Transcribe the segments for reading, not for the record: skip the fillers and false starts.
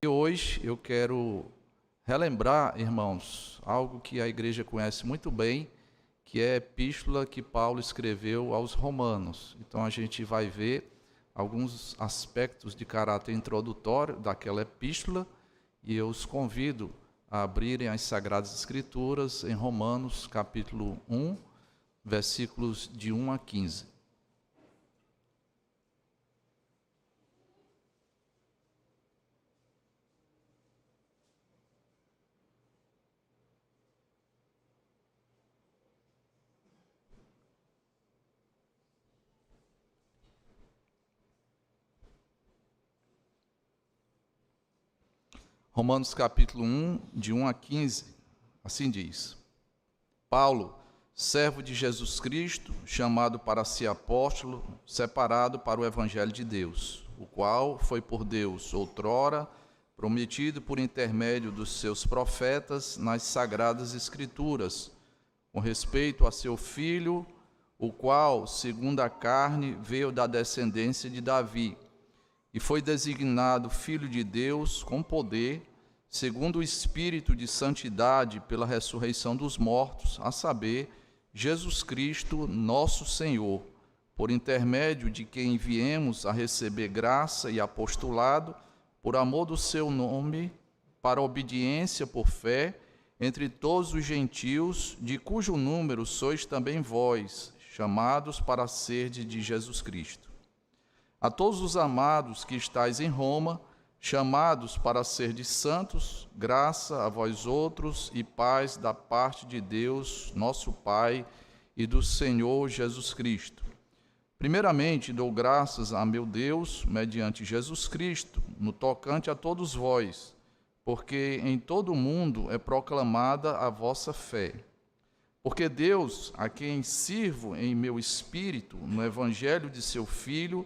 E hoje eu quero relembrar, irmãos, algo que a igreja conhece muito bem, que é a epístola que Paulo escreveu aos Romanos. Então a gente vai ver alguns aspectos de caráter introdutório daquela epístola e eu os convido a abrirem as Sagradas Escrituras em Romanos capítulo 1, versículos de 1 a 15. Romanos capítulo 1, de 1 a 15, assim diz: Paulo, servo de Jesus Cristo, chamado para ser apóstolo, separado para o evangelho de Deus, o qual foi por Deus outrora prometido por intermédio dos seus profetas nas sagradas Escrituras, com respeito a seu filho, o qual, segundo a carne, veio da descendência de Davi, e foi designado Filho de Deus com poder, segundo o Espírito de santidade pela ressurreição dos mortos, a saber, Jesus Cristo, nosso Senhor, por intermédio de quem viemos a receber graça e apostolado, por amor do seu nome, para obediência por fé, entre todos os gentios, de cujo número sois também vós, chamados para serdes de Jesus Cristo. A todos os amados que estáis em Roma, chamados para ser de santos, graça a vós outros e paz da parte de Deus, nosso Pai, e do Senhor Jesus Cristo. Primeiramente, dou graças a meu Deus, mediante Jesus Cristo, no tocante a todos vós, porque em todo o mundo é proclamada a vossa fé. Porque Deus, a quem sirvo em meu espírito, no evangelho de seu Filho,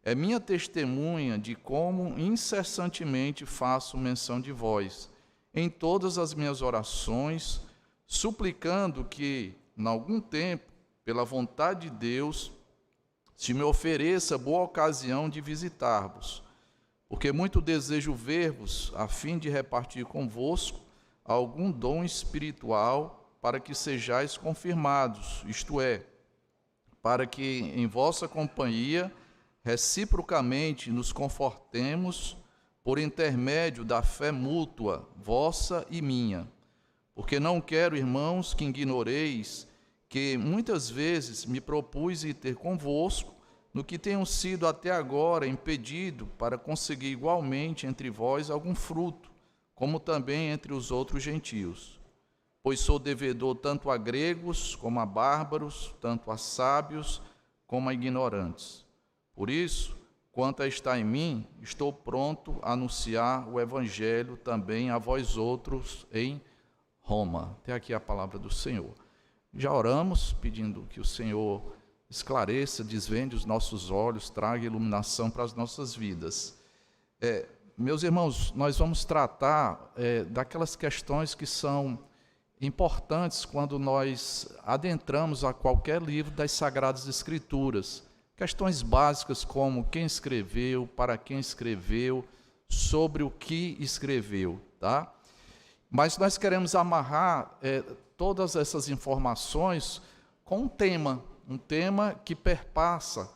é minha testemunha de como incessantemente faço menção de vós, em todas as minhas orações, suplicando que, em algum tempo, pela vontade de Deus, se me ofereça boa ocasião de visitar-vos, porque muito desejo ver-vos, a fim de repartir convosco algum dom espiritual, para que sejais confirmados, isto é, para que em vossa companhia reciprocamente nos confortemos por intermédio da fé mútua, vossa e minha. Porque não quero, irmãos, que ignoreis que muitas vezes me propus ir ter convosco, no que tenho sido até agora impedido para conseguir igualmente entre vós algum fruto, como também entre os outros gentios. Pois sou devedor tanto a gregos como a bárbaros, tanto a sábios como a ignorantes. Por isso, quanto a está em mim, estou pronto a anunciar o evangelho também a vós outros em Roma. Até aqui a palavra do Senhor. Já oramos, pedindo que o Senhor esclareça, desvende os nossos olhos, traga iluminação para as nossas vidas. Meus irmãos, nós vamos tratar daquelas questões que são importantes quando nós adentramos a qualquer livro das Sagradas Escrituras. Questões básicas como quem escreveu, para quem escreveu, sobre o que escreveu, tá? Mas nós queremos amarrar todas essas informações com um tema que perpassa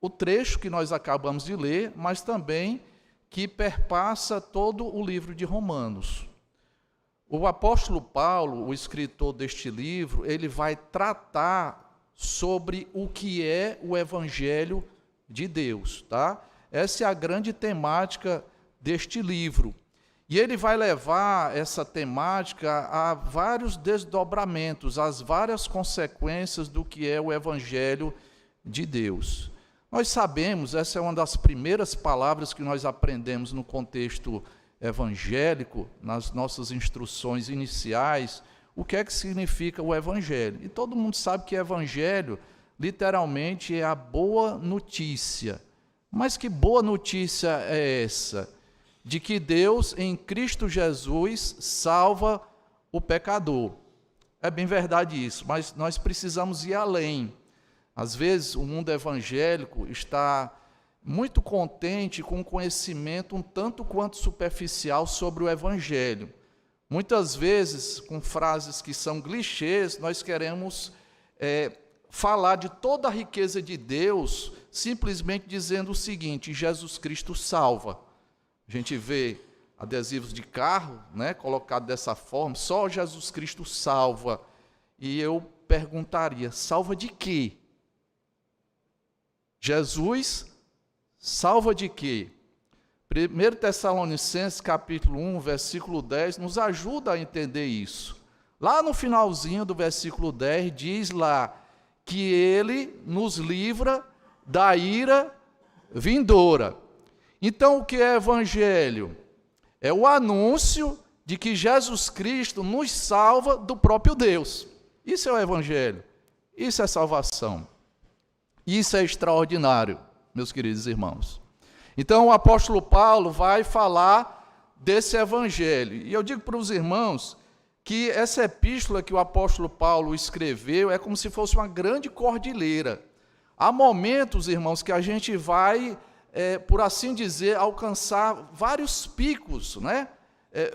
o trecho que nós acabamos de ler, mas também que perpassa todo o livro de Romanos. O apóstolo Paulo, o escritor deste livro, ele vai tratar sobre o que é o Evangelho de Deus, tá? Essa é a grande temática deste livro. E ele vai levar essa temática a vários desdobramentos, às várias consequências do que é o Evangelho de Deus. Nós sabemos, essa é uma das primeiras palavras que nós aprendemos no contexto evangélico, nas nossas instruções iniciais, o que é que significa o Evangelho. E todo mundo sabe que Evangelho, literalmente, é a boa notícia. Mas que boa notícia é essa? De que Deus, em Cristo Jesus, salva o pecador. É bem verdade isso, mas nós precisamos ir além. Às vezes, o mundo evangélico está muito contente com o conhecimento um tanto quanto superficial sobre o Evangelho. Muitas vezes, com frases que são clichês, nós queremos falar de toda a riqueza de Deus, simplesmente dizendo o seguinte: Jesus Cristo salva. A gente vê adesivos de carro, né, colocado dessa forma, só Jesus Cristo salva. E eu perguntaria, salva de quê? Jesus salva de quê? 1 Tessalonicenses capítulo 1, versículo 10, nos ajuda a entender isso. Lá no finalzinho do versículo 10, diz lá que ele nos livra da ira vindoura. Então, o que é evangelho? É o anúncio de que Jesus Cristo nos salva do próprio Deus. Isso é o evangelho. Isso é salvação. Isso é extraordinário, meus queridos irmãos. Então, o apóstolo Paulo vai falar desse evangelho. E eu digo para os irmãos que essa epístola que o apóstolo Paulo escreveu é como se fosse uma grande cordilheira. Há momentos, irmãos, que a gente vai, por assim dizer, alcançar vários picos, né?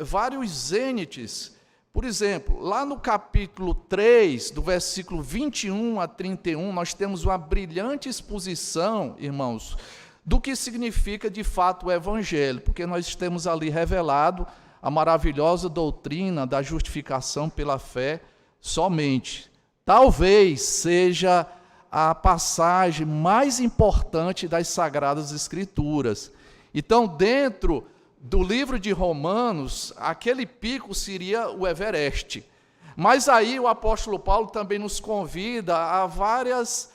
Vários zênites. Por exemplo, lá no capítulo 3, do versículo 21 a 31, nós temos uma brilhante exposição, irmãos, do que significa de fato o evangelho, porque nós temos ali revelado a maravilhosa doutrina da justificação pela fé somente. Talvez seja a passagem mais importante das Sagradas Escrituras. Então, dentro do livro de Romanos, aquele pico seria o Everest. Mas aí o apóstolo Paulo também nos convida a vários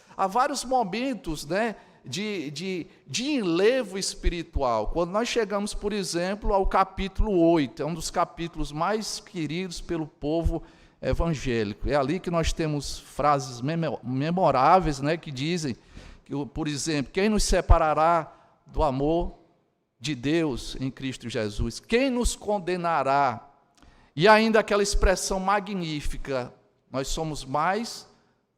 momentos, né, de enlevo espiritual. Quando nós chegamos, por exemplo, ao capítulo 8, é um dos capítulos mais queridos pelo povo evangélico. É ali que nós temos frases memoráveis, né, que dizem, que, por exemplo, quem nos separará do amor de Deus em Cristo Jesus? Quem nos condenará? E ainda aquela expressão magnífica, nós somos mais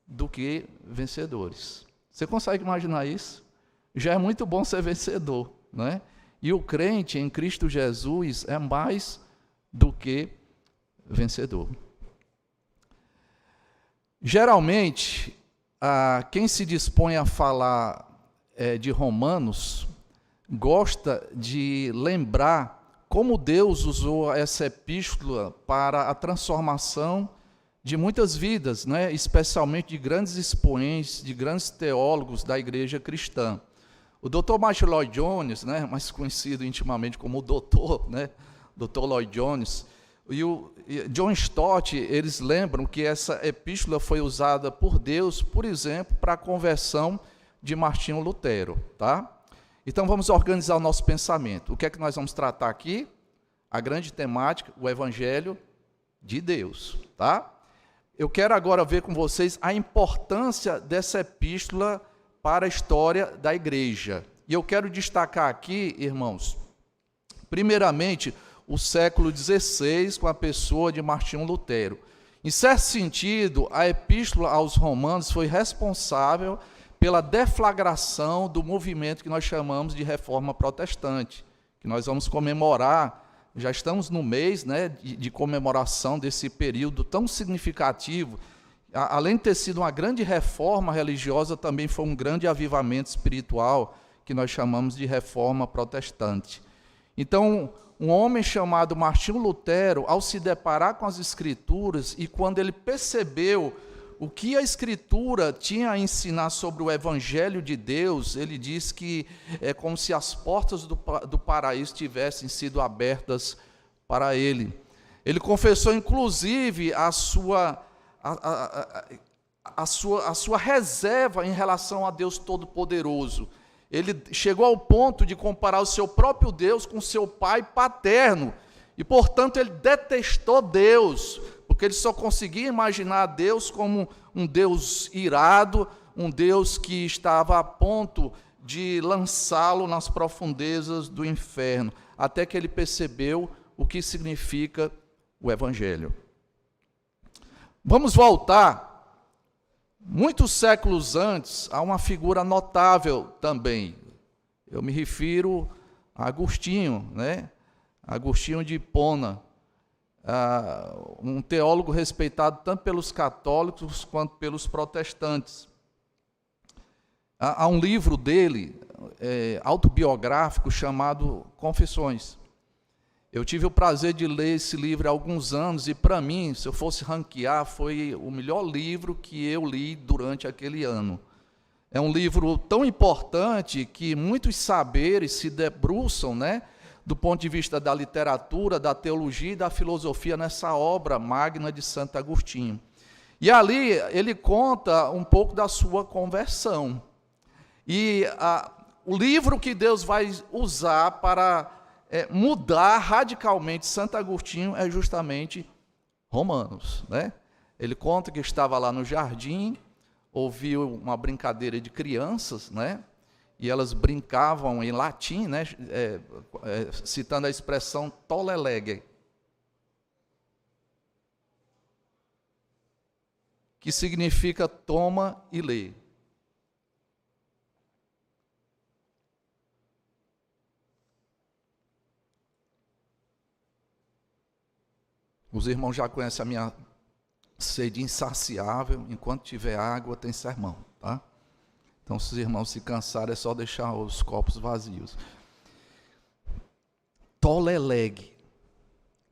do que vencedores. Você consegue imaginar isso? Já é muito bom ser vencedor, né? E o crente em Cristo Jesus é mais do que vencedor. Geralmente, quem se dispõe a falar de Romanos gosta de lembrar como Deus usou essa epístola para a transformação de muitas vidas, né? Especialmente de grandes expoentes, de grandes teólogos da igreja cristã. O Dr. Martyn Lloyd-Jones, né, mais conhecido intimamente como o doutor, né, Dr. Lloyd-Jones, e o John Stott, eles lembram que essa epístola foi usada por Deus, por exemplo, para a conversão de Martinho Lutero, tá? Então vamos organizar o nosso pensamento. O que é que nós vamos tratar aqui? A grande temática, o Evangelho de Deus, tá? Eu quero agora ver com vocês a importância dessa epístola para a história da igreja. E eu quero destacar aqui, irmãos, primeiramente, o século XVI, com a pessoa de Martinho Lutero. Em certo sentido, a epístola aos Romanos foi responsável pela deflagração do movimento que nós chamamos de Reforma Protestante, que nós vamos comemorar. Já estamos no mês, né, de comemoração desse período tão significativo. Além de ter sido uma grande reforma religiosa, também foi um grande avivamento espiritual, que nós chamamos de Reforma Protestante. Então, um homem chamado Martinho Lutero, ao se deparar com as Escrituras, e quando ele percebeu o que a Escritura tinha a ensinar sobre o Evangelho de Deus, ele diz que é como se as portas do paraíso tivessem sido abertas para ele. Ele confessou, inclusive, a sua reserva em relação a Deus Todo-Poderoso. Ele chegou ao ponto de comparar o seu próprio Deus com seu pai paterno, e, portanto, ele detestou Deus, porque ele só conseguia imaginar Deus como um Deus irado, um Deus que estava a ponto de lançá-lo nas profundezas do inferno, até que ele percebeu o que significa o Evangelho. Vamos voltar muitos séculos antes a uma figura notável também, Eu me refiro a Agostinho, né? Agostinho de Hipona, um teólogo respeitado tanto pelos católicos quanto pelos protestantes. Há um livro dele, autobiográfico, chamado Confissões. Eu tive o prazer de ler esse livro há alguns anos, e para mim, se eu fosse ranquear, foi o melhor livro que eu li durante aquele ano. É um livro tão importante que muitos saberes se debruçam, né, do ponto de vista da literatura, da teologia e da filosofia nessa obra magna de Santo Agostinho. E ali ele conta um pouco da sua conversão. E o livro que Deus vai usar para mudar radicalmente Santo Agostinho é justamente Romanos, né? Ele conta que estava lá no jardim, ouviu uma brincadeira de crianças, né? E elas brincavam em latim, né? Citando a expressão tolle lege, que significa toma e lê. Os irmãos já conhecem a minha sede insaciável. Enquanto tiver água, tem sermão, tá? Então, se os irmãos se cansarem, é só deixar os copos vazios. Tolle lege.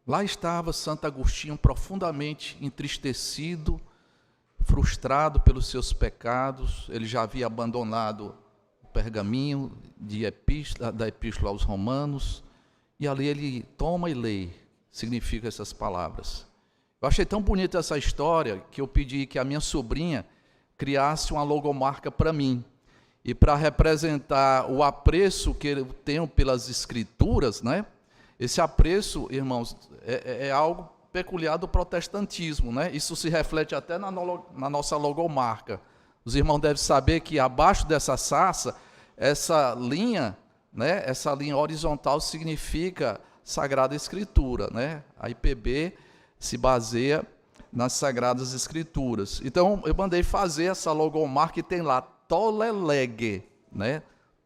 Lá estava Santo Agostinho profundamente entristecido, frustrado pelos seus pecados. Ele já havia abandonado o pergaminho da Epístola aos Romanos, e ali ele toma e lê. Significa essas palavras. Eu achei tão bonita essa história que eu pedi que a minha sobrinha criasse uma logomarca para mim. E para representar o apreço que eu tenho pelas Escrituras, né? Esse apreço, irmãos, é algo peculiar do protestantismo, né? Isso se reflete até na nossa logomarca. Os irmãos devem saber que abaixo dessa sarça, essa linha, né? Essa linha horizontal significa Sagrada Escritura, né? A IPB se baseia nas Sagradas Escrituras. Então, eu mandei fazer essa logomarca e tem lá, tolle lege, né?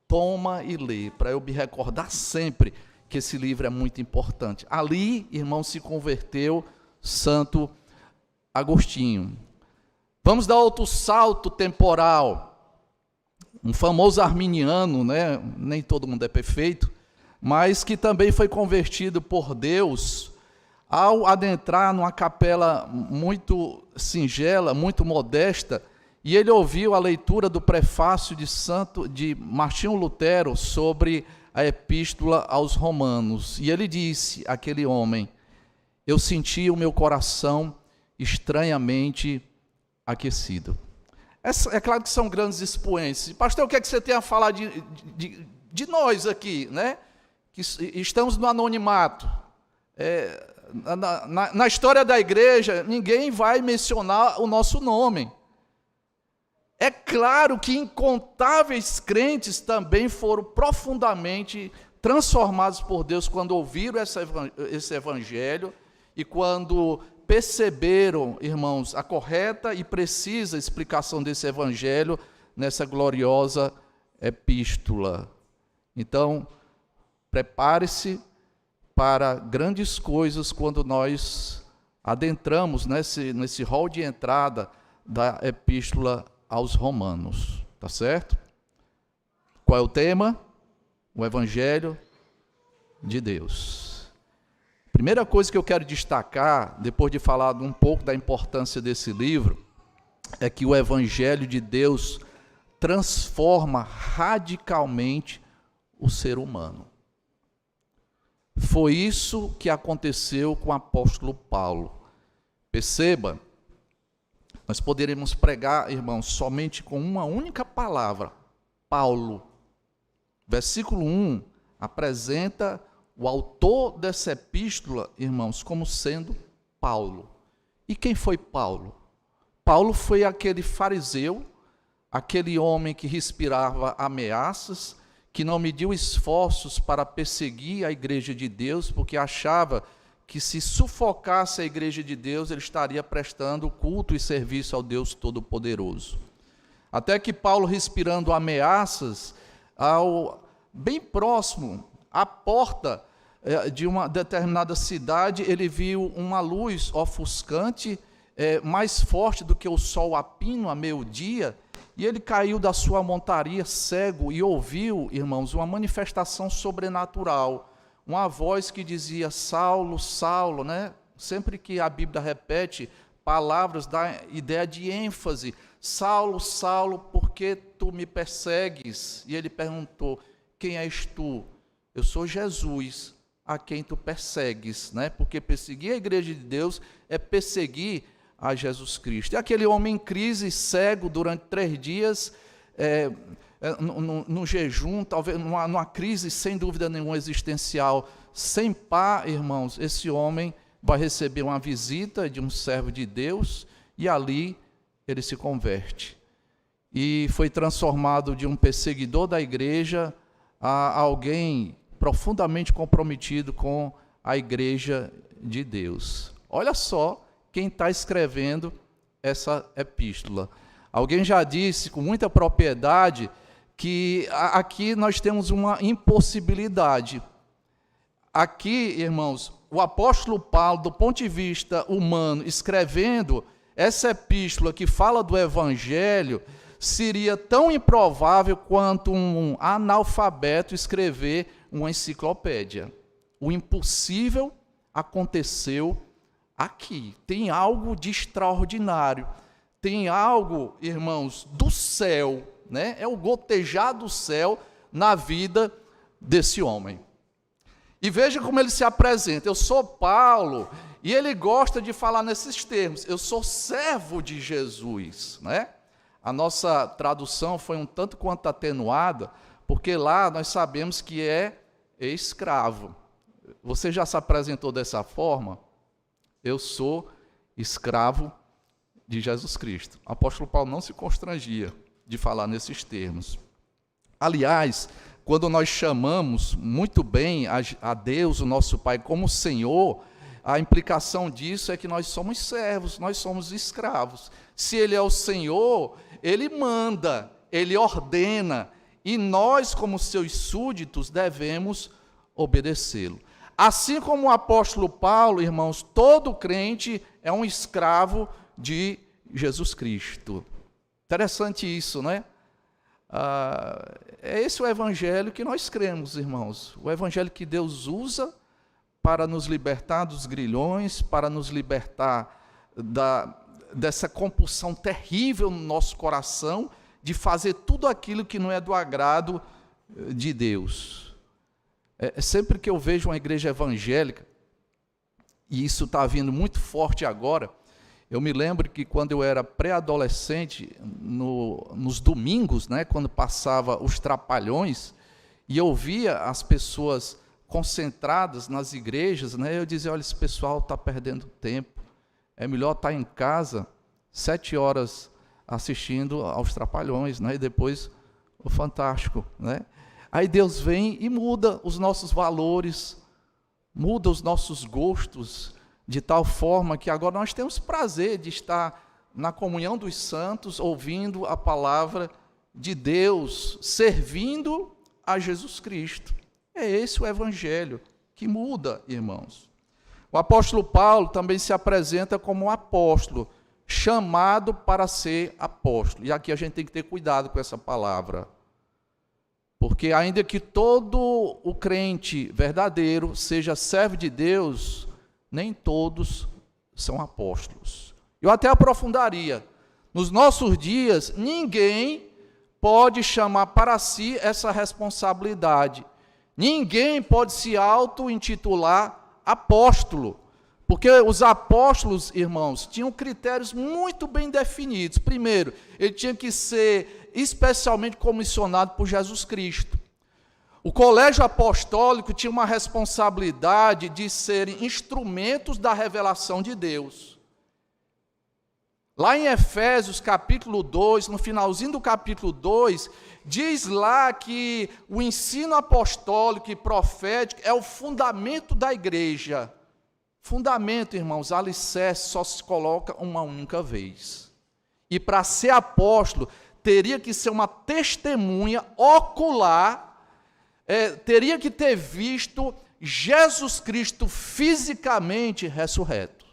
Toma e lê, para eu me recordar sempre que esse livro é muito importante. Ali, irmão, se converteu Santo Agostinho. Vamos dar outro salto temporal. Um famoso arminiano, né? Nem todo mundo é perfeito, mas que também foi convertido por Deus ao adentrar numa capela muito singela, muito modesta, e ele ouviu a leitura do prefácio de Martinho Lutero sobre a Epístola aos Romanos. E ele disse, aquele homem: eu senti o meu coração estranhamente aquecido. É claro que são grandes expoentes. Pastor, o que é que você tem a falar de nós aqui, né? Que estamos no anonimato. Na história da igreja, ninguém vai mencionar o nosso nome. É claro que incontáveis crentes também foram profundamente transformados por Deus quando ouviram esse evangelho e quando perceberam, irmãos, a correta e precisa explicação desse evangelho nessa gloriosa epístola. Então, prepare-se para grandes coisas quando nós adentramos nesse hall de entrada da Epístola aos Romanos. Tá certo? Qual é o tema? O Evangelho de Deus. Primeira coisa que eu quero destacar, depois de falar um pouco da importância desse livro, é que o Evangelho de Deus transforma radicalmente o ser humano. Foi isso que aconteceu com o apóstolo Paulo. Perceba, nós poderíamos pregar, irmãos, somente com uma única palavra, Paulo. Versículo 1 apresenta o autor dessa epístola, irmãos, como sendo Paulo. E quem foi Paulo? Paulo foi aquele fariseu, aquele homem que respirava ameaças, que não mediu esforços para perseguir a igreja de Deus, porque achava que se sufocasse a igreja de Deus, ele estaria prestando culto e serviço ao Deus Todo-Poderoso. Até que Paulo, respirando ameaças, ao bem próximo à porta de uma determinada cidade, ele viu uma luz ofuscante, mais forte do que o sol a pino, a meio-dia, e ele caiu da sua montaria cego e ouviu, irmãos, uma manifestação sobrenatural, uma voz que dizia: Saulo, Saulo, né? Sempre que a Bíblia repete palavras, dá ideia de ênfase. Saulo, Saulo, por que tu me persegues? E ele perguntou: quem és tu? Eu sou Jesus, a quem tu persegues, né? Porque perseguir a igreja de Deus é perseguir a Jesus Cristo. E aquele homem em crise, cego, durante 3 dias, no jejum, talvez numa crise sem dúvida nenhuma existencial, sem par, irmãos, esse homem vai receber uma visita de um servo de Deus, e ali ele se converte. E foi transformado de um perseguidor da igreja a alguém profundamente comprometido com a igreja de Deus. Olha só quem está escrevendo essa epístola. Alguém já disse com muita propriedade que aqui nós temos uma impossibilidade. Aqui, irmãos, o apóstolo Paulo, do ponto de vista humano, escrevendo essa epístola que fala do Evangelho, seria tão improvável quanto um analfabeto escrever uma enciclopédia. O impossível aconteceu aqui. Tem algo de extraordinário. Tem algo, irmãos, do céu, né? É o gotejar do céu na vida desse homem. E veja como ele se apresenta: eu sou Paulo, e ele gosta de falar nesses termos: eu sou servo de Jesus, né? A nossa tradução foi um tanto quanto atenuada, porque lá nós sabemos que é escravo. Você já se apresentou dessa forma? Eu sou escravo de Jesus Cristo. O apóstolo Paulo não se constrangia de falar nesses termos. Aliás, quando nós chamamos muito bem a Deus, o nosso Pai, como Senhor, a implicação disso é que nós somos servos, nós somos escravos. Se Ele é o Senhor, Ele manda, Ele ordena, e nós, como seus súditos, devemos obedecê-lo. Assim como o apóstolo Paulo, irmãos, todo crente é um escravo de Jesus Cristo. Interessante isso, né? É esse o evangelho que nós cremos, irmãos. O evangelho que Deus usa para nos libertar dos grilhões, para nos libertar dessa compulsão terrível no nosso coração de fazer tudo aquilo que não é do agrado de Deus. Sempre que eu vejo uma igreja evangélica, e isso está vindo muito forte agora, eu me lembro que quando eu era pré-adolescente, nos domingos, né, quando passava os Trapalhões, e eu via as pessoas concentradas nas igrejas, né, eu dizia: olha, esse pessoal está perdendo tempo, é melhor estar em casa 7 horas assistindo aos Trapalhões, né, e depois o Fantástico, né? Aí Deus vem e muda os nossos valores, muda os nossos gostos, de tal forma que agora nós temos prazer de estar na comunhão dos santos, ouvindo a palavra de Deus, servindo a Jesus Cristo. É esse o evangelho que muda, irmãos. O apóstolo Paulo também se apresenta como um apóstolo, chamado para ser apóstolo. E aqui a gente tem que ter cuidado com essa palavra. Porque ainda que todo o crente verdadeiro seja servo de Deus, nem todos são apóstolos. Eu até aprofundaria: nos nossos dias, ninguém pode chamar para si essa responsabilidade. Ninguém pode se auto-intitular apóstolo. Porque os apóstolos, irmãos, tinham critérios muito bem definidos. Primeiro, ele tinha que ser especialmente comissionado por Jesus Cristo. O colégio apostólico tinha uma responsabilidade de serem instrumentos da revelação de Deus. Lá em Efésios, capítulo 2, no finalzinho do capítulo 2, diz lá que o ensino apostólico e profético é o fundamento da igreja. Fundamento, irmãos, alicerce só se coloca uma única vez. E para ser apóstolo, teria que ser uma testemunha ocular teria que ter visto Jesus Cristo fisicamente ressurreto.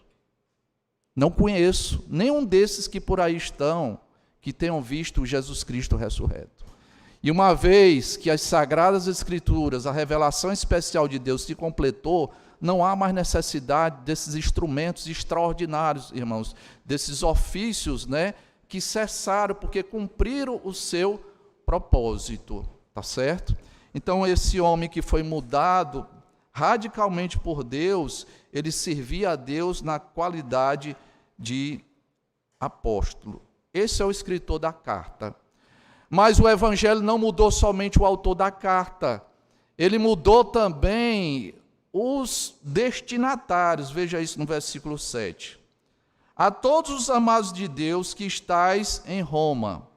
Não conheço nenhum desses que por aí estão, que tenham visto Jesus Cristo ressurreto. E uma vez que as Sagradas Escrituras, a revelação especial de Deus se completou, não há mais necessidade desses instrumentos extraordinários, irmãos, desses ofícios, que cessaram porque cumpriram o seu propósito, tá certo? Então esse homem que foi mudado radicalmente por Deus, ele servia a Deus na qualidade de apóstolo. Esse é o escritor da carta. Mas o evangelho não mudou somente o autor da carta, ele mudou também os destinatários. Veja isso no versículo 7. A todos os amados de Deus que estais em Roma,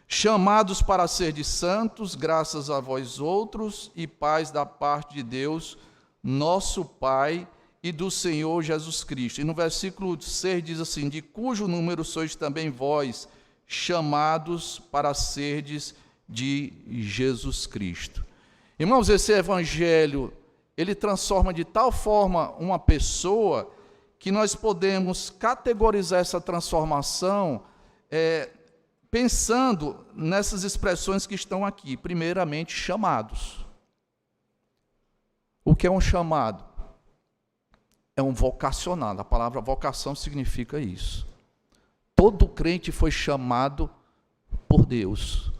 chamados para ser de santos, graças a vós outros, e paz da parte de Deus, nosso Pai, e do Senhor Jesus Cristo. E no versículo 6 diz assim: de cujo número sois também vós, chamados para serdes de Jesus Cristo. Irmãos, esse evangelho, ele transforma de tal forma uma pessoa, que nós podemos categorizar essa transformação, pensando nessas expressões que estão aqui. Primeiramente, chamados. O que é um chamado? É um vocacionado. A palavra vocação significa isso. Todo crente foi chamado por Deus.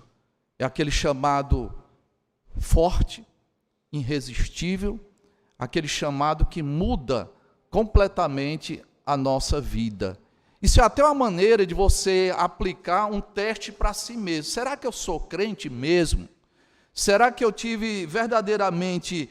É aquele chamado forte, irresistível, aquele chamado que muda completamente a nossa vida. Isso é até uma maneira de você aplicar um teste para si mesmo. Será que eu sou crente mesmo? Será que eu tive verdadeiramente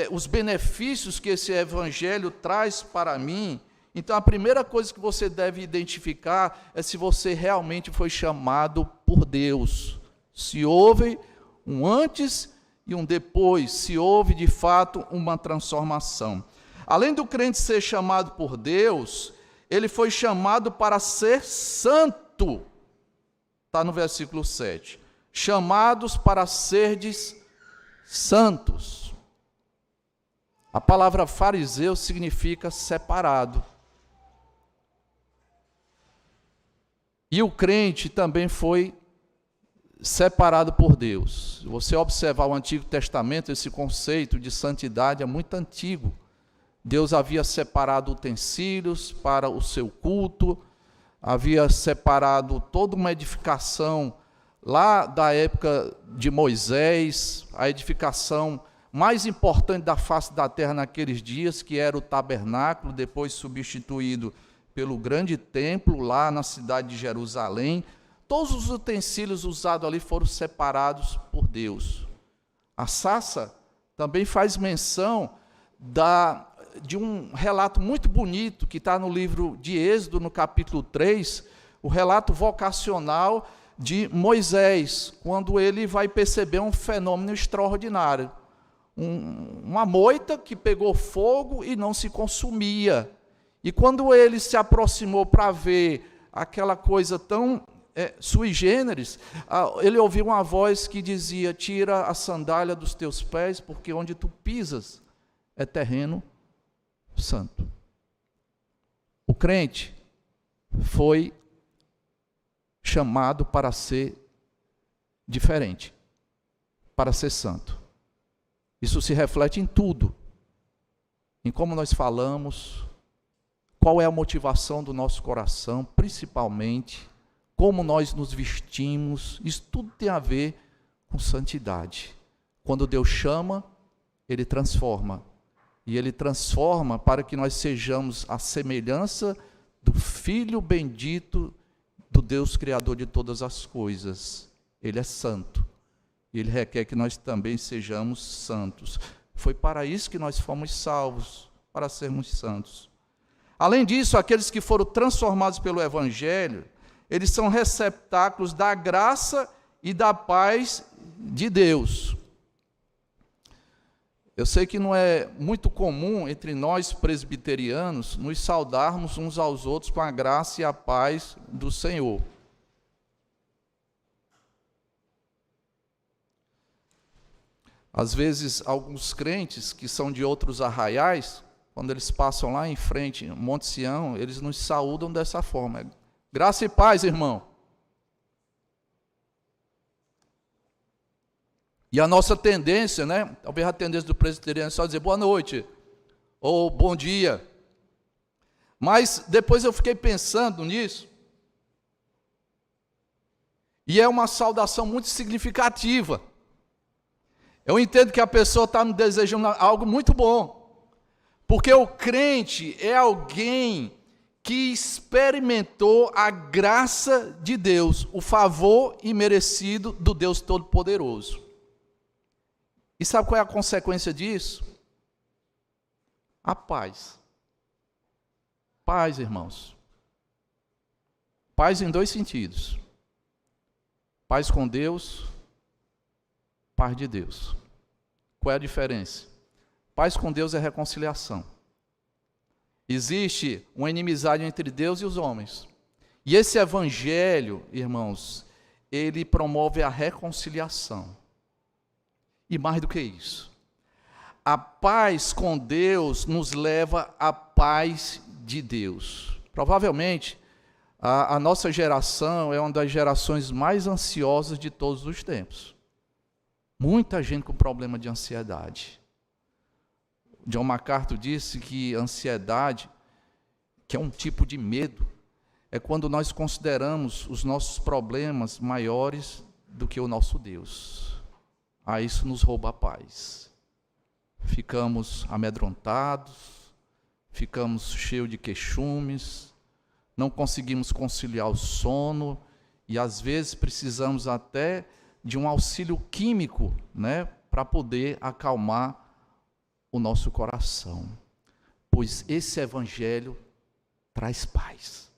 os benefícios que esse evangelho traz para mim? Então, a primeira coisa que você deve identificar é se você realmente foi chamado por Deus. Se houve um antes e um depois, se houve de fato uma transformação. Além do crente ser chamado por Deus, ele foi chamado para ser santo. Está no versículo 7. Chamados para serdes santos. A palavra fariseu significa separado. E o crente também foi separado por Deus. Se você observar o Antigo Testamento, esse conceito de santidade é muito antigo. Deus havia separado utensílios para o seu culto, havia separado toda uma edificação lá da época de Moisés, a edificação mais importante da face da terra naqueles dias, que era o tabernáculo, depois substituído pelo grande templo lá na cidade de Jerusalém. Todos os utensílios usados ali foram separados por Deus. A Sassa também faz menção de um relato muito bonito que está no livro de Êxodo, no capítulo 3, o relato vocacional de Moisés, quando ele vai perceber um fenômeno extraordinário. Uma moita que pegou fogo e não se consumia. E quando ele se aproximou para ver aquela coisa tão sui generis, ele ouviu uma voz que dizia: tira a sandália dos teus pés, porque onde tu pisas é terreno santo. O crente foi chamado para ser diferente, para ser santo. Isso se reflete em tudo, em como nós falamos, qual é a motivação do nosso coração, principalmente, como nós nos vestimos. Isso tudo tem a ver com santidade. Quando Deus chama, Ele transforma. E Ele transforma para que nós sejamos a semelhança do Filho bendito do Deus Criador de todas as coisas. Ele é santo. E Ele requer que nós também sejamos santos. Foi para isso que nós fomos salvos, para sermos santos. Além disso, aqueles que foram transformados pelo Evangelho, eles são receptáculos da graça e da paz de Deus. Eu sei que não é muito comum entre nós presbiterianos nos saudarmos uns aos outros com a graça e a paz do Senhor. Às vezes, alguns crentes que são de outros arraiais, quando eles passam lá em frente, Monte Sião, eles nos saúdam dessa forma. Graça e paz, irmão. E a nossa tendência, né? Talvez a tendência do presbiteriano é só dizer boa noite, ou bom dia. Mas depois eu fiquei pensando nisso. E é uma saudação muito significativa. Eu entendo que a pessoa está me desejando algo muito bom. Porque o crente é alguém que experimentou a graça de Deus, o favor imerecido do Deus Todo-Poderoso. E sabe qual é a consequência disso? A paz. Paz, irmãos. Paz em dois sentidos. Paz com Deus, paz de Deus. Qual é a diferença? Paz com Deus é reconciliação. Existe uma inimizade entre Deus e os homens. E esse evangelho, irmãos, ele promove a reconciliação. E mais do que isso, a paz com Deus nos leva à paz de Deus. Provavelmente, a nossa geração é uma das gerações mais ansiosas de todos os tempos. Muita gente com problema de ansiedade. John MacArthur disse que ansiedade, que é um tipo de medo, é quando nós consideramos os nossos problemas maiores do que o nosso Deus. Aí isso nos rouba a paz. Ficamos amedrontados, ficamos cheios de queixumes, não conseguimos conciliar o sono e às vezes precisamos até de um auxílio químico, né, para poder acalmar o nosso coração. Pois esse evangelho traz paz,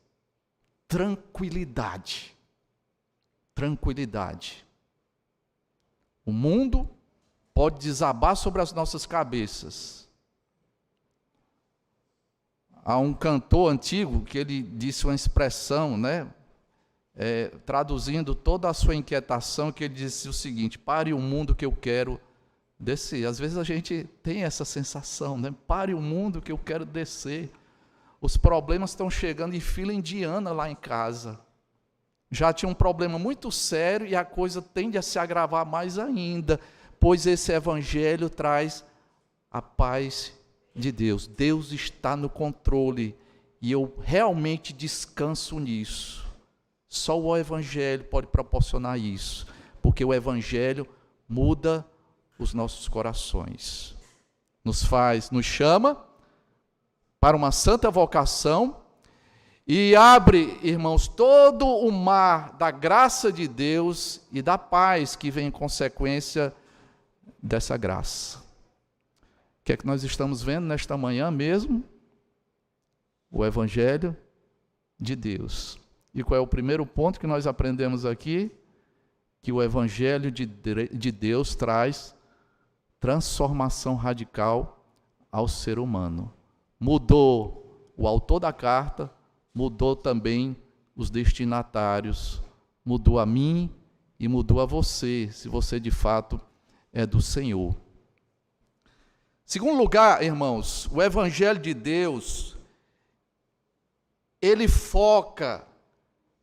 tranquilidade. Tranquilidade. O mundo pode desabar sobre as nossas cabeças. Há um cantor antigo que ele disse uma expressão, né, traduzindo toda a sua inquietação, que ele disse o seguinte: pare o mundo que eu quero descer. Às vezes a gente tem essa sensação, né? Pare o mundo que eu quero descer. Os problemas estão chegando em fila indiana lá em casa. Já tinha um problema muito sério e a coisa tende a se agravar mais ainda, pois esse evangelho traz a paz de Deus. Deus está no controle e eu realmente descanso nisso. Só o evangelho pode proporcionar isso, porque o evangelho muda os nossos corações. Nos chama para uma santa vocação e abre, irmãos, todo o mar da graça de Deus e da paz que vem em consequência dessa graça. O que é que nós estamos vendo nesta manhã mesmo? O evangelho de Deus. E qual é o primeiro ponto que nós aprendemos aqui? Que o evangelho de Deus traz transformação radical ao ser humano. Mudou o autor da carta, mudou também os destinatários, mudou a mim e mudou a você, se você de fato é do Senhor. Segundo lugar, irmãos, o evangelho de Deus, ele foca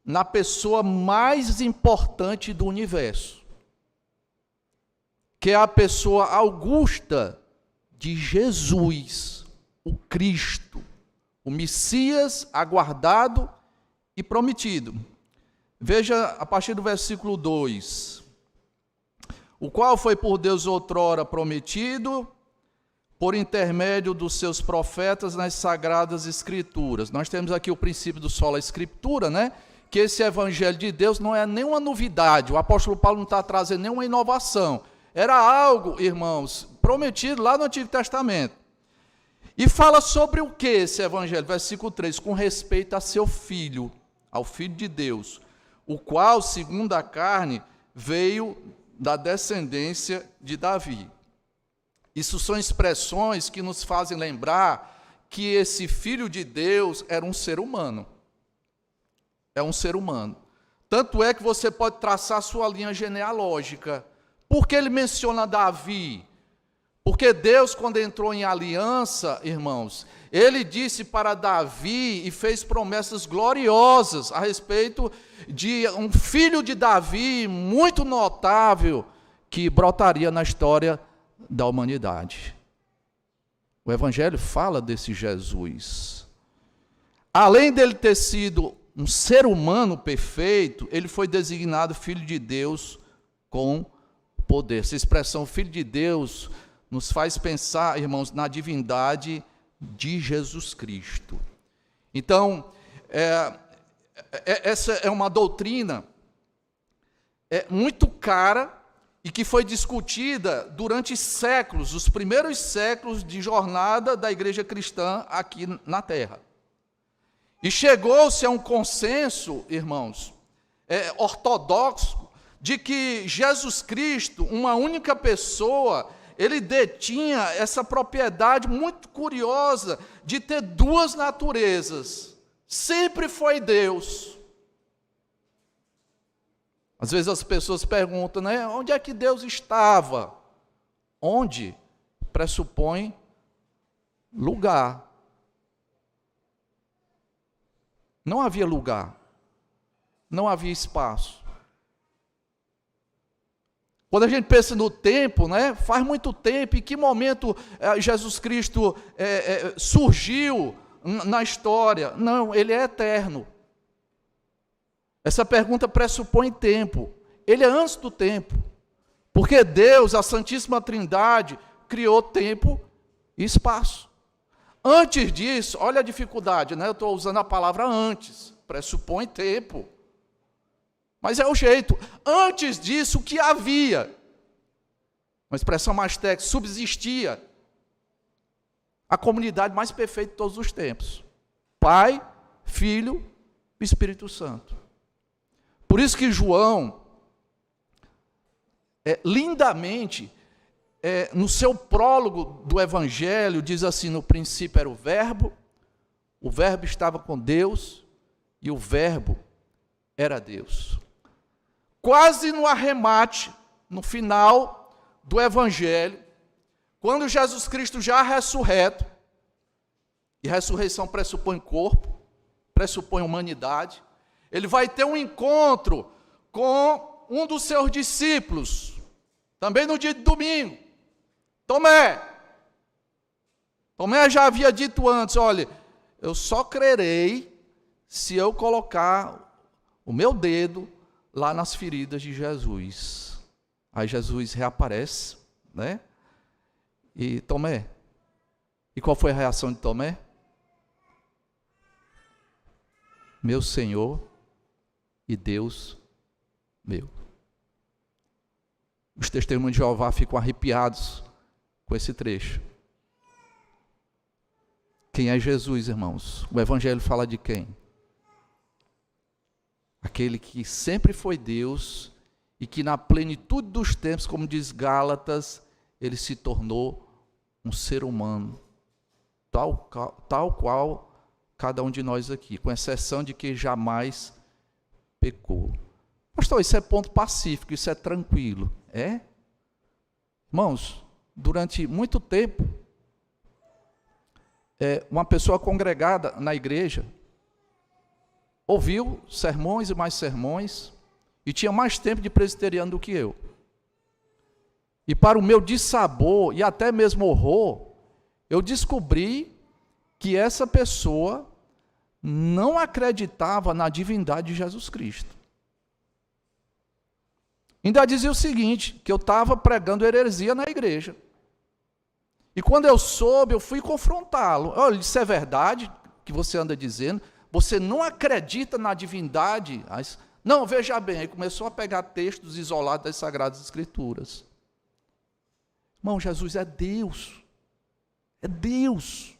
na pessoa mais importante do universo, que é a pessoa augusta de Jesus, o Cristo, o Messias aguardado e prometido. Veja a partir do versículo 2. O qual foi por Deus outrora prometido, por intermédio dos seus profetas nas sagradas escrituras. Nós temos aqui o princípio do sola escritura, né? Que esse evangelho de Deus não é nenhuma novidade. O apóstolo Paulo não está trazendo nenhuma inovação. Era algo, irmãos, prometido lá no Antigo Testamento. E fala sobre o que esse evangelho? Versículo 3, com respeito a seu filho, ao Filho de Deus, o qual, segundo a carne, veio da descendência de Davi. Isso são expressões que nos fazem lembrar que esse Filho de Deus era um ser humano. É um ser humano. Tanto é que você pode traçar sua linha genealógica. Por que ele menciona Davi? Porque Deus, quando entrou em aliança, irmãos, ele disse para Davi e fez promessas gloriosas a respeito de um filho de Davi muito notável que brotaria na história da humanidade. O Evangelho fala desse Jesus. Além dele ter sido um ser humano perfeito, ele foi designado Filho de Deus com poder. Essa expressão Filho de Deus nos faz pensar, irmãos, na divindade de Jesus Cristo. Então, essa é uma doutrina muito cara e que foi discutida durante séculos, os primeiros séculos de jornada da igreja cristã aqui na Terra. E chegou-se a um consenso, irmãos, ortodoxo, de que Jesus Cristo, uma única pessoa, ele detinha essa propriedade muito curiosa de ter duas naturezas. Sempre foi Deus. Às vezes as pessoas perguntam, né, onde é que Deus estava? Onde? Pressupõe lugar. Não havia lugar. Não havia espaço. Quando a gente pensa no tempo, né, faz muito tempo, em que momento Jesus Cristo surgiu na história? Não, ele é eterno. Essa pergunta pressupõe tempo. Ele é antes do tempo. Porque Deus, a Santíssima Trindade, criou tempo e espaço. Antes disso, olha a dificuldade, né? Eu estou usando a palavra antes, pressupõe tempo. Mas é o jeito. Antes disso, o que havia? Uma expressão mais técnica, subsistia a comunidade mais perfeita de todos os tempos. Pai, Filho e Espírito Santo. Por isso que João, lindamente, no seu prólogo do Evangelho, diz assim, no princípio era o Verbo estava com Deus, e o Verbo era Deus. Quase no arremate, no final do Evangelho, quando Jesus Cristo já ressurreto, e ressurreição pressupõe corpo, pressupõe humanidade, ele vai ter um encontro com um dos seus discípulos, também no dia de domingo, Tomé. Tomé já havia dito antes, olha, eu só crerei se eu colocar o meu dedo lá nas feridas de Jesus. Aí Jesus reaparece, né? E Tomé. E qual foi a reação de Tomé? Meu Senhor e Deus meu. Os testemunhos de Jeová ficam arrepiados com esse trecho. Quem é Jesus, irmãos? O Evangelho fala de quem? Aquele que sempre foi Deus e que na plenitude dos tempos, como diz Gálatas, ele se tornou um ser humano, tal qual cada um de nós aqui, com exceção de que jamais pecou. Pastor, isso é ponto pacífico, isso é tranquilo. É? Irmãos, durante muito tempo, uma pessoa congregada na igreja ouviu sermões e mais sermões e tinha mais tempo de presbiteriano do que eu. E para o meu dissabor e até mesmo horror, eu descobri que essa pessoa não acreditava na divindade de Jesus Cristo. Ainda dizia o seguinte, que eu estava pregando heresia na igreja. E quando eu soube, eu fui confrontá-lo. Olha, isso é verdade que você anda dizendo? Você não acredita na divindade? Não, veja bem, aí começou a pegar textos isolados das Sagradas Escrituras. Irmão, Jesus é Deus. É Deus.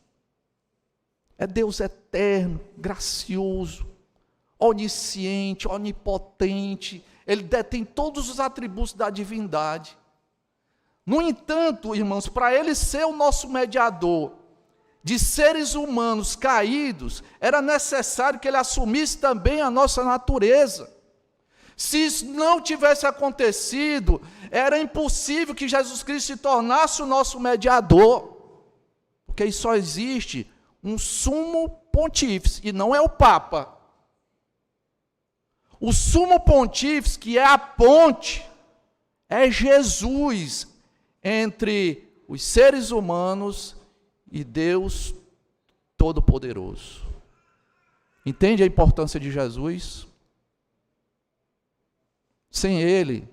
É Deus eterno, gracioso, onisciente, onipotente. Ele detém todos os atributos da divindade. No entanto, irmãos, para ele ser o nosso mediador de seres humanos caídos, era necessário que ele assumisse também a nossa natureza. Se isso não tivesse acontecido, era impossível que Jesus Cristo se tornasse o nosso mediador, porque só existe um sumo pontífice, e não é o Papa. O sumo pontífice, que é a ponte, é Jesus entre os seres humanos e Deus Todo-Poderoso. Entende a importância de Jesus? Sem Ele,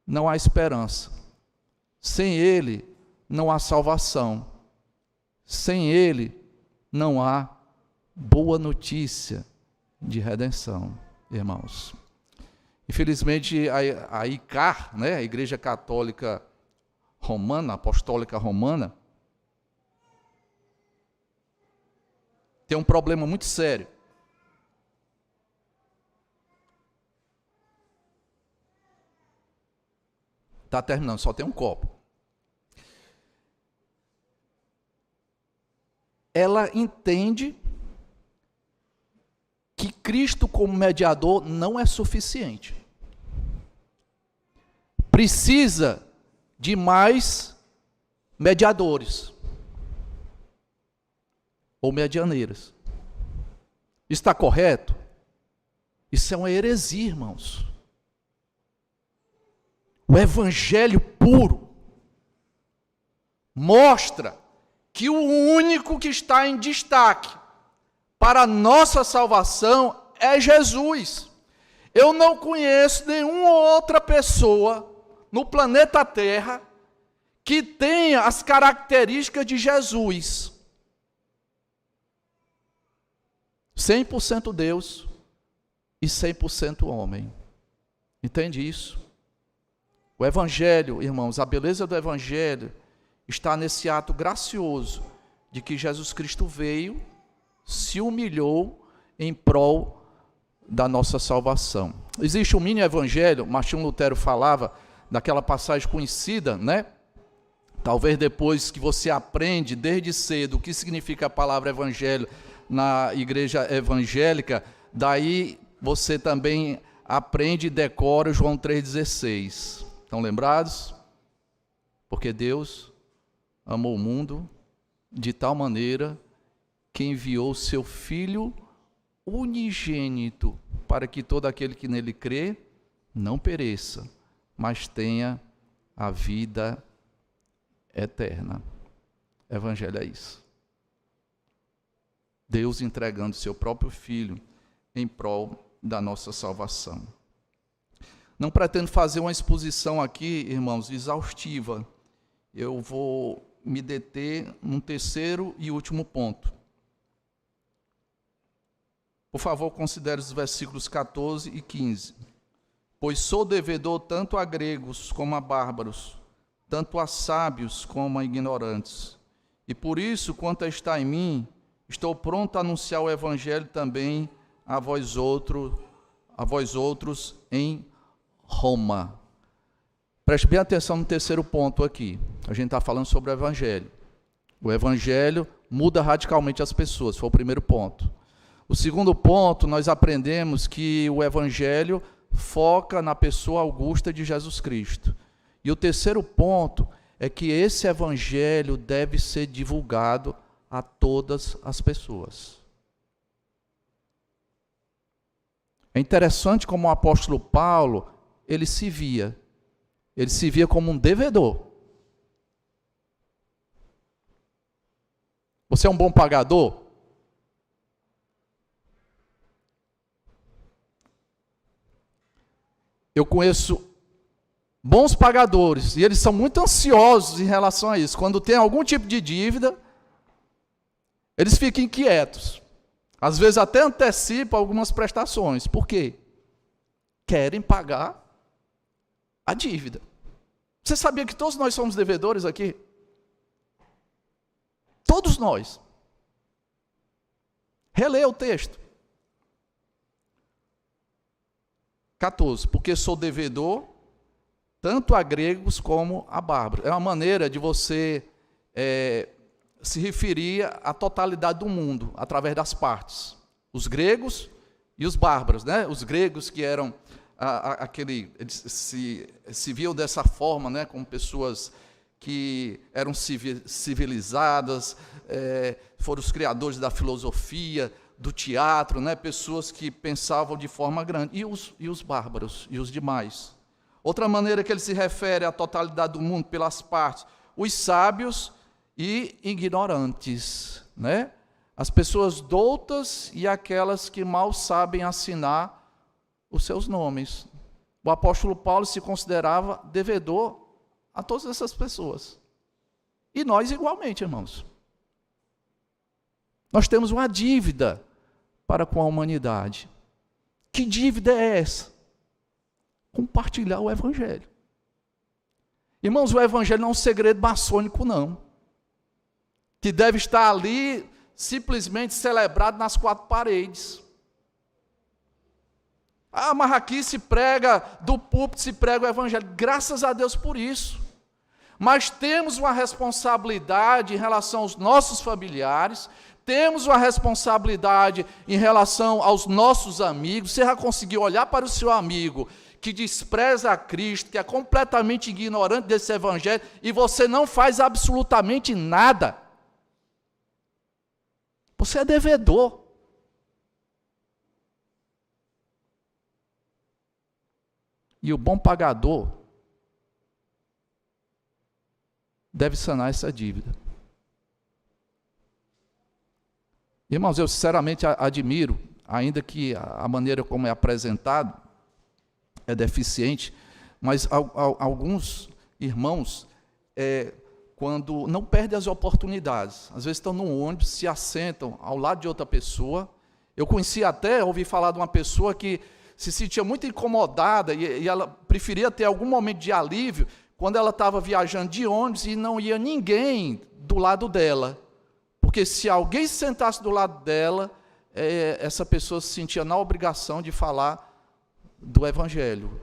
não há esperança. Sem Ele, não há salvação. Sem Ele, não há boa notícia de redenção, irmãos. Infelizmente, a ICAR, né, a Igreja Católica Romana, Apostólica Romana, tem um problema muito sério. Está terminando, só tem um copo. Ela entende que Cristo como mediador não é suficiente. Precisa de mais mediadores ou medianeiras. Está correto? Isso é uma heresia, irmãos. O evangelho puro mostra que o único que está em destaque para a nossa salvação é Jesus. Eu não conheço nenhuma outra pessoa no planeta Terra que tenha as características de Jesus. 100% Deus e 100% homem. Entende isso? O evangelho, irmãos, a beleza do evangelho está nesse ato gracioso de que Jesus Cristo veio, se humilhou em prol da nossa salvação. Existe um mini evangelho, Martinho Lutero falava daquela passagem conhecida, né? Talvez depois que você aprende desde cedo o que significa a palavra evangelho na igreja evangélica, daí você também aprende e decora João 3,16. Estão lembrados? Porque Deus amou o mundo de tal maneira que enviou o seu Filho unigênito para que todo aquele que nele crê não pereça, mas tenha a vida eterna. Evangelho é isso. Deus entregando seu próprio Filho em prol da nossa salvação. Não pretendo fazer uma exposição aqui, irmãos, exaustiva. Eu vou me deter num terceiro e último ponto. Por favor, considere os versículos 14 e 15. Pois sou devedor tanto a gregos como a bárbaros, tanto a sábios como a ignorantes. E por isso, quanto está em mim, estou pronto a anunciar o evangelho também a vós outros em Roma. Preste bem atenção no terceiro ponto aqui. A gente está falando sobre o evangelho. O evangelho muda radicalmente as pessoas, foi o primeiro ponto. O segundo ponto, nós aprendemos que o evangelho foca na pessoa augusta de Jesus Cristo. E o terceiro ponto é que esse evangelho deve ser divulgado a todas as pessoas. É interessante como o apóstolo Paulo, ele se via como um devedor. Você é um bom pagador? Eu conheço bons pagadores, e eles são muito ansiosos em relação a isso. Quando tem algum tipo de dívida, eles ficam inquietos. Às vezes até antecipam algumas prestações. Por quê? Querem pagar a dívida. Você sabia que todos nós somos devedores aqui? Todos nós. Releia o texto. 14. Porque sou devedor tanto a gregos como a bárbaros. É uma maneira de você se referir à totalidade do mundo, através das partes. Os gregos e os bárbaros, né? Os gregos que eram eles se viam dessa forma, né, como pessoas que eram civilizadas, foram os criadores da filosofia, do teatro, né, pessoas que pensavam de forma grande, e os bárbaros, e os demais. Outra maneira que ele se refere à totalidade do mundo pelas partes, os sábios e ignorantes, né? As pessoas doutas e aquelas que mal sabem assinar os seus nomes. O apóstolo Paulo se considerava devedor a todas essas pessoas. E nós igualmente, irmãos. Nós temos uma dívida para com a humanidade. Que dívida é essa? Compartilhar o Evangelho. Irmãos, o Evangelho não é um segredo maçônico, não. Que deve estar ali simplesmente celebrado nas quatro paredes. Mas aqui se prega, do púlpito se prega o Evangelho. Graças a Deus por isso. Mas temos uma responsabilidade em relação aos nossos familiares, temos uma responsabilidade em relação aos nossos amigos. Você já conseguiu olhar para o seu amigo que despreza a Cristo, que é completamente ignorante desse Evangelho, e você não faz absolutamente nada? Você é devedor. E o bom pagador deve sanar essa dívida. Irmãos, eu sinceramente admiro, ainda que a maneira como é apresentado é deficiente, mas alguns irmãos, quando não perdem as oportunidades, às vezes estão num ônibus, se assentam ao lado de outra pessoa. Eu ouvi falar de uma pessoa que se sentia muito incomodada e ela preferia ter algum momento de alívio quando ela estava viajando de ônibus e não ia ninguém do lado dela. Porque se alguém se sentasse do lado dela, essa pessoa se sentia na obrigação de falar do Evangelho.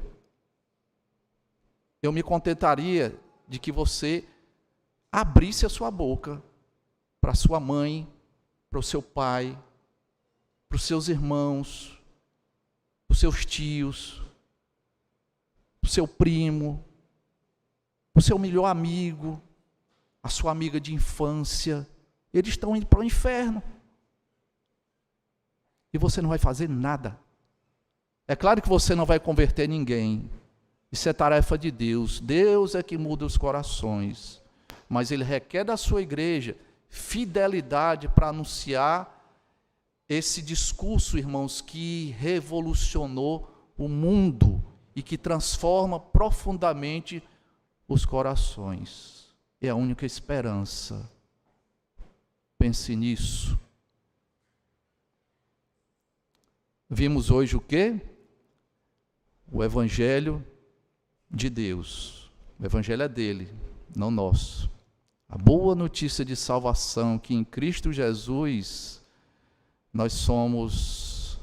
Eu me contentaria de que você abrisse a sua boca para sua mãe, para o seu pai, para os seus irmãos, para os seus tios, para o seu primo, para o seu melhor amigo, a sua amiga de infância. Eles estão indo para o inferno. E você não vai fazer nada. É claro que você não vai converter ninguém. Isso é tarefa de Deus. Deus é que muda os corações. Mas Ele requer da sua igreja fidelidade para anunciar esse discurso, irmãos, que revolucionou o mundo e que transforma profundamente os corações. É a única esperança. Pense nisso. Vimos hoje o quê? O Evangelho de Deus. O Evangelho é dele, não nosso. A boa notícia de salvação, que em Cristo Jesus nós somos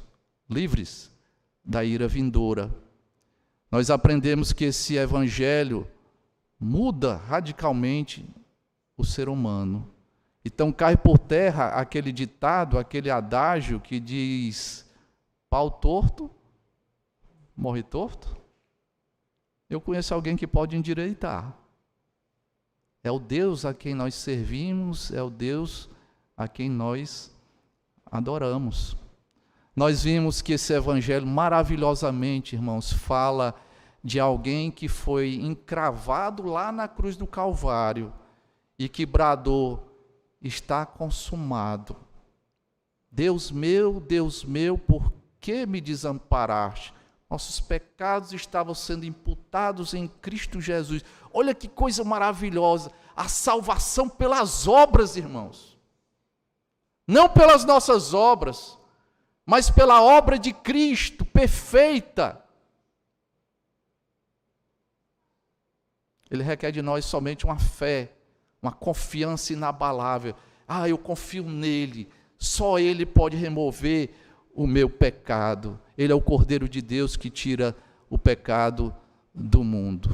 livres da ira vindoura. Nós aprendemos que esse Evangelho muda radicalmente o ser humano. Então cai por terra aquele ditado, aquele adágio que diz: pau torto, morre torto. Eu conheço alguém que pode endireitar. É o Deus a quem nós servimos, é o Deus a quem nós adoramos. Nós vimos que esse Evangelho maravilhosamente, irmãos, fala de alguém que foi encravado lá na cruz do Calvário e que bradou: está consumado. Deus meu, por que me desamparaste? Nossos pecados estavam sendo imputados em Cristo Jesus. Olha que coisa maravilhosa, a salvação pelas obras, irmãos. Não pelas nossas obras, mas pela obra de Cristo, perfeita. Ele requer de nós somente uma fé, uma confiança inabalável. Eu confio nele, só ele pode remover o meu pecado. Ele é o Cordeiro de Deus que tira o pecado do mundo.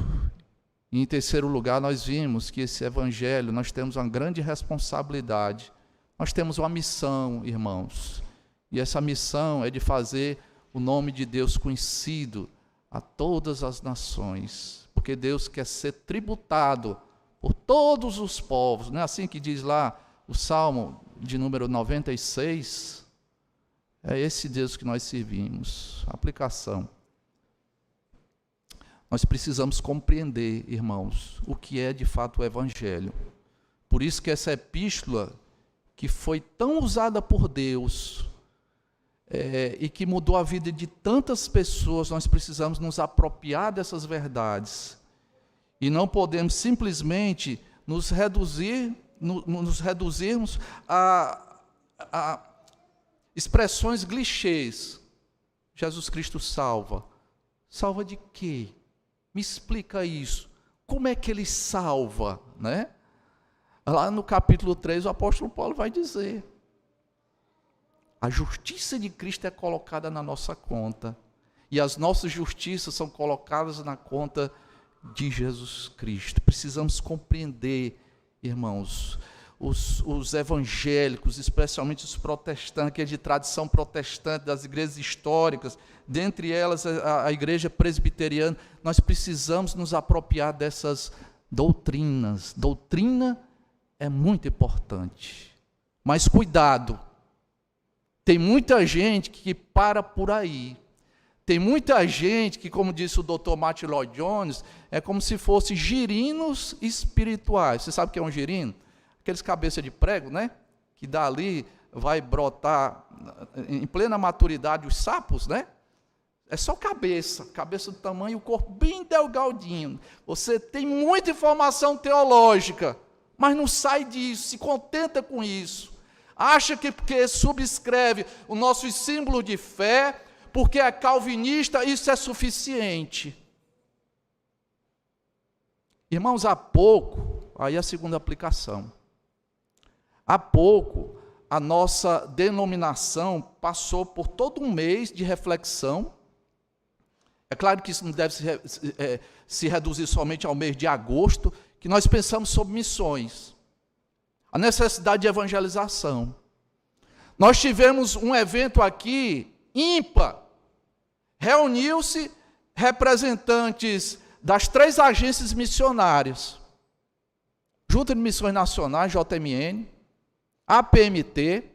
E em terceiro lugar, nós vimos que esse Evangelho, nós temos uma grande responsabilidade. Nós temos uma missão, irmãos. E essa missão é de fazer o nome de Deus conhecido a todas as nações, porque Deus quer ser tributado por todos os povos. Não é assim que diz lá o Salmo de número 96? É esse Deus que nós servimos. Aplicação. Nós precisamos compreender, irmãos, o que é de fato o Evangelho. Por isso que essa epístola, que foi tão usada por Deus, e que mudou a vida de tantas pessoas, nós precisamos nos apropriar dessas verdades. E não podemos simplesmente nos reduzirmos a expressões clichês. Jesus Cristo salva. Salva de quê? Me explica isso. Como é que ele salva, né? Lá no capítulo 3, o apóstolo Paulo vai dizer: a justiça de Cristo é colocada na nossa conta, e as nossas justiças são colocadas na conta de Jesus Cristo. Precisamos compreender, irmãos, os evangélicos, especialmente os protestantes, que é de tradição protestante, das igrejas históricas, dentre elas a igreja presbiteriana. Nós precisamos nos apropriar dessas doutrinas. Doutrina é muito importante, mas cuidado, tem muita gente que para por aí. Tem muita gente que, como disse o Dr. Martin Lloyd Jones, é como se fossem girinos espirituais. Você sabe o que é um girino? Aqueles cabeça de prego, né? Que dali vai brotar em plena maturidade os sapos, né? É só cabeça do tamanho e o corpo bem delgadinho. Você tem muita informação teológica, mas não sai disso, se contenta com isso. Acha que porque subscreve o nosso símbolo de fé, porque é calvinista, isso é suficiente. Irmãos, há pouco, aí a segunda aplicação, há pouco a nossa denominação passou por todo um mês de reflexão. É claro que isso não deve se reduzir somente ao mês de agosto, que nós pensamos sobre missões, a necessidade de evangelização. Nós tivemos um evento aqui ímpar. Reuniu-se representantes das 3 agências missionárias, Junta de Missões Nacionais, JMN, APMT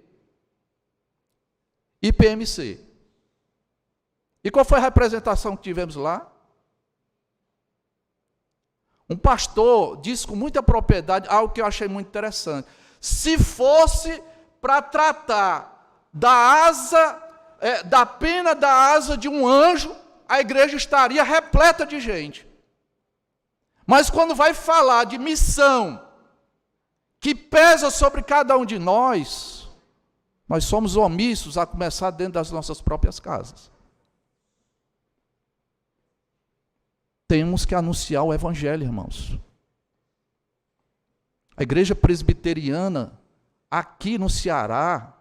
e PMC. E qual foi a representação que tivemos lá? Um pastor disse com muita propriedade algo que eu achei muito interessante. Se fosse para tratar da pena da asa de um anjo, a igreja estaria repleta de gente. Mas quando vai falar de missão, que pesa sobre cada um de nós somos omissos, a começar dentro das nossas próprias casas. Temos que anunciar o Evangelho, irmãos. A igreja presbiteriana, aqui no Ceará,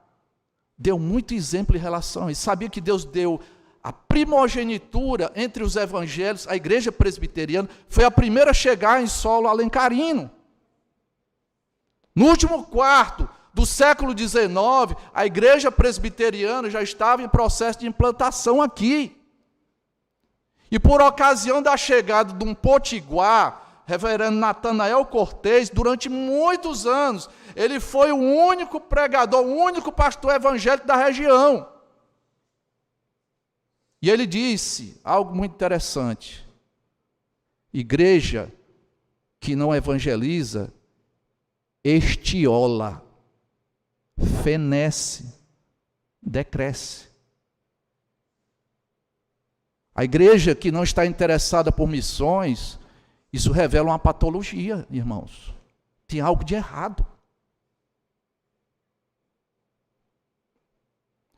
deu muito exemplo em relação a isso. Sabia que Deus deu a primogenitura entre os evangelhos? A igreja presbiteriana foi a primeira a chegar em solo alencarino. No último quarto do século XIX, a igreja presbiteriana já estava em processo de implantação aqui. E por ocasião da chegada de um potiguar, reverendo Natanael Cortez, durante muitos anos, ele foi o único pregador, o único pastor evangélico da região. E ele disse algo muito interessante: igreja que não evangeliza, estiola, fenece, decresce. A igreja que não está interessada por missões, isso revela uma patologia, irmãos. Tem algo de errado.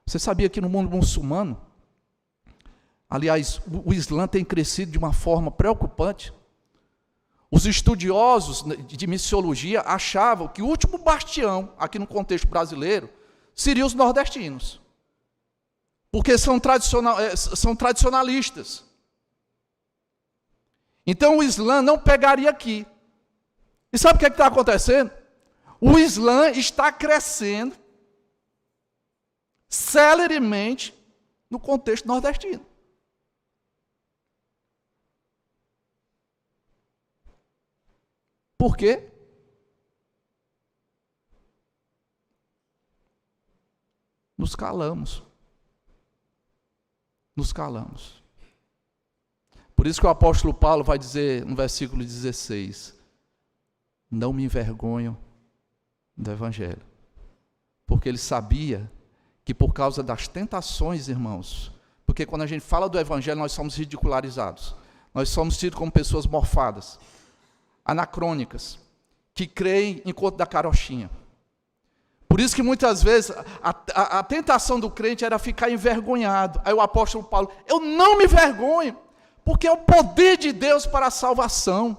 Você sabia que no mundo muçulmano, aliás, o Islã tem crescido de uma forma preocupante? Os estudiosos de missiologia achavam que o último bastião, aqui no contexto brasileiro, seriam os nordestinos. Porque são tradicionalistas. Então o Islã não pegaria aqui. E sabe o que está acontecendo? O Islã está crescendo celeremente no contexto nordestino. Por quê? Nos calamos. Nos calamos. Por isso que o apóstolo Paulo vai dizer no versículo 16: não me envergonho do evangelho. Porque ele sabia que por causa das tentações, irmãos, porque quando a gente fala do evangelho, nós somos ridicularizados. Nós somos tidos como pessoas morfadas, anacrônicas, que creem em conto da carochinha. Por isso que muitas vezes a tentação do crente era ficar envergonhado. Aí o apóstolo Paulo: eu não me envergonho, porque é o poder de Deus para a salvação.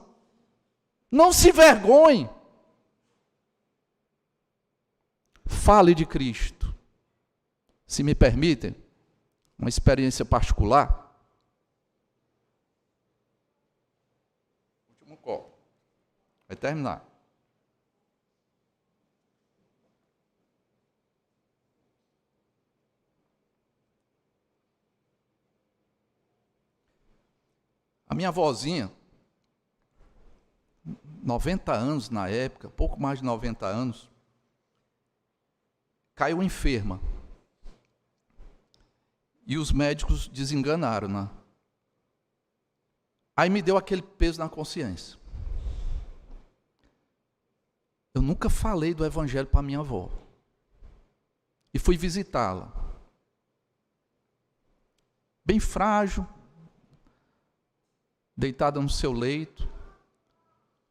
Não se envergonhe. Fale de Cristo. Se me permitem, uma experiência particular. Último copo. Vai terminar. A minha avózinha, 90 anos na época, pouco mais de 90 anos, caiu enferma. E os médicos desenganaram, né? Aí me deu aquele peso na consciência. Eu nunca falei do evangelho para minha avó. E fui visitá-la. Bem frágil, deitada no seu leito.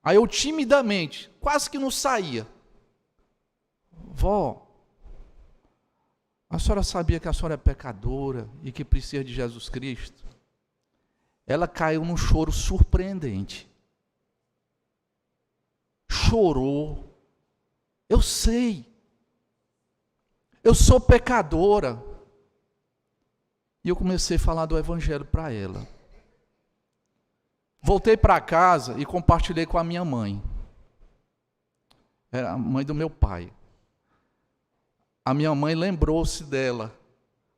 Aí eu timidamente, quase que não saía: vó, a senhora sabia que a senhora é pecadora e que precisa de Jesus Cristo? Ela caiu num choro surpreendente. Chorou. Eu sei. Eu sou pecadora. E eu comecei a falar do evangelho para ela. Voltei para casa e compartilhei com a minha mãe. Era a mãe do meu pai. A minha mãe lembrou-se dela.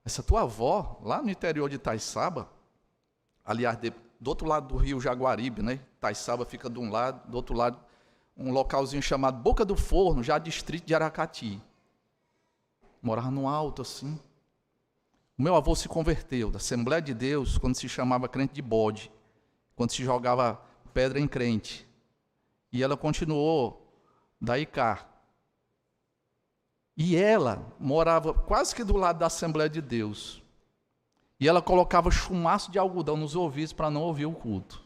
Essa tua avó, lá no interior de Itaiçaba, aliás, do outro lado do rio Jaguaribe, né? Itaiçaba fica de um lado, do outro lado, um localzinho chamado Boca do Forno, já distrito de Aracati. Morava no alto, assim. O meu avô se converteu da Assembleia de Deus, quando se chamava crente de bode, quando se jogava pedra em crente. E ela continuou daí cá. E ela morava quase que do lado da Assembleia de Deus. E ela colocava chumaço de algodão nos ouvidos para não ouvir o culto.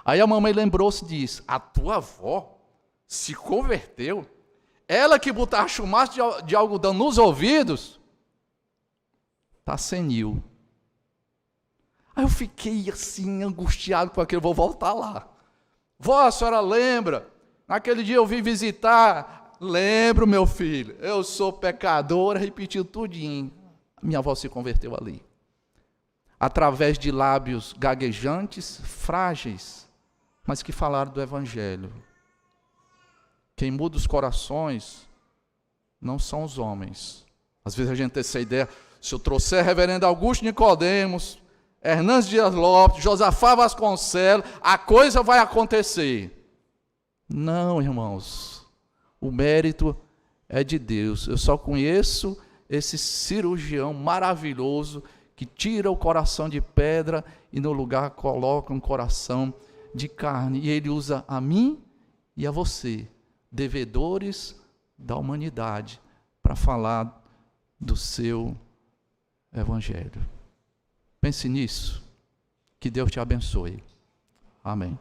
Aí a mamãe lembrou-se disso. A tua avó se converteu? Ela que botava chumaço de algodão nos ouvidos? Está senil. Aí eu fiquei assim, angustiado com aquilo. Vou voltar lá. Vó, a senhora lembra? Naquele dia eu vim visitar. Lembro, meu filho, eu sou pecadora, repetiu tudinho. Minha avó se converteu ali. Através de lábios gaguejantes, frágeis, mas que falaram do evangelho. Quem muda os corações não são os homens. Às vezes a gente tem essa ideia: se eu trouxer reverendo Augusto Nicodemos, Hernandes Dias Lopes, Josafá Vasconcelos, a coisa vai acontecer. Não, irmãos. O mérito é de Deus. Eu só conheço esse cirurgião maravilhoso que tira o coração de pedra e no lugar coloca um coração de carne. E ele usa a mim e a você, devedores da humanidade, para falar do seu evangelho. Pense nisso. Que Deus te abençoe. Amém.